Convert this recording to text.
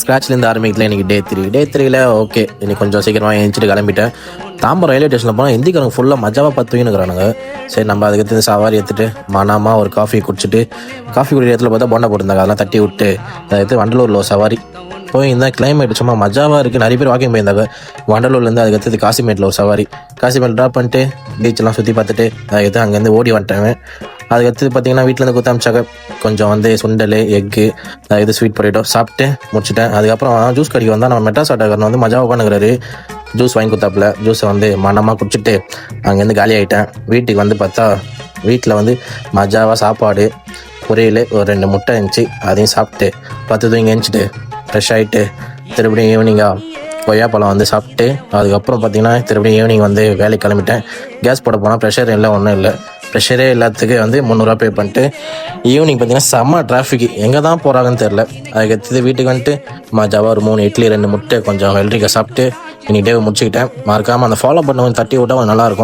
ஸ்க்ராட்ச்லேருந்து ஆரம்பிக்கல. இன்றைக்கி டே த்ரீல ஓகே, இன்னைக்கு கொஞ்சம் சீக்கிரமாக எழுந்திரிச்சிட்டு கிளம்பிட்டேன். தாம்பரம் ரயில்வே ஸ்டேஷனில் போனால் ஹிந்திக்காரங்க ஃபுல்லாக மஜாவாக பத்துவின்னுக்குறானுங்க. சரி, நம்ம அதுக்கு சவாரி எடுத்துகிட்டு மனமாக ஒரு காஃபி குடிச்சிட்டு, காஃபி குடிக்கிற இடத்துல பார்த்தா போண்டா போட்டிருந்தாங்க. அதெல்லாம் தட்டி விட்டு அதை எடுத்து வண்டலூரில் ஒரு சவாரி போயிருந்தால் கிளைமேட் சும்மா மஜாவாக இருக்குது. நிறைய பேர் வாக்கிங் போயிருந்தாங்க வண்டலூர்லேருந்து. அதுக்கு காசிமேட்டில் ஒரு சவாரி, காசிமேட் ட்ராப் பண்ணிட்டு பீச்செல்லாம் சுற்றி பார்த்துட்டு அதுக்கு அங்கேருந்து ஓடி வந்துட்டேன். அதுக்கடுத்து பார்த்தீங்கன்னா வீட்டிலேருந்து கொடுத்து அமிச்சாங்க. கொஞ்சம் சுண்டல், எக்கு, ஸ்வீட் பொட்டேட்டோ சாப்பிட்டு முடிச்சுட்டேன். அதுக்கப்புறம் ஜூஸ் கடிக்க வந்தால் நம்ம மெட்ராஸ் ஆட்டோக்காரன் மஜாவாக உட்காந்துக்கிறாரு. ஜூஸ் வாங்கி கொடுத்தாப்புல. ஜூஸை மனமாக குடிச்சிட்டு அங்கேருந்து காலி ஆகிட்டேன். வீட்டுக்கு பார்த்தா வீட்டில் மஜாவாக சாப்பாடு, பொரியல், ஒரு 2 முட்டை இருந்துச்சு. அதையும் சாப்பிட்டு 10 தூங்கி எழுந்துச்சிட்டு ஃப்ரெஷ் ஆகிட்டு திருப்படியும் ஈவினிங்காக கொய்யாப்பழம் சாப்பிட்டு அதுக்கப்புறம் பார்த்தீங்கன்னா திருப்படியும் ஈவினிங் வேலைக்கு கிளம்பிட்டேன். கேஸ் போட போனால் ப்ரெஷர் இல்லை, ஒன்றும் இல்லை. ப்ரெஷரே எல்லாத்துக்கு 300 பே பண்ணிட்டு ஈவினிங் பார்த்தீங்கன்னா செம்ம டிராஃபிக், எங்கே தான் போகிறாங்கன்னு தெரில. அதுக்கடுத்து வீட்டுக்கு மஜாவாக ஒரு 3 இட்லி 2 முட்டை கொஞ்சம் வெள்ளரிக்காய் சாப்பிட்டு இன்னைக்கு டே முடிச்சுக்கிட்டேன். மறக்காமல் அந்த ஃபாலோ பண்ண தட்டி விட்டால் நல்லாயிருக்கும்.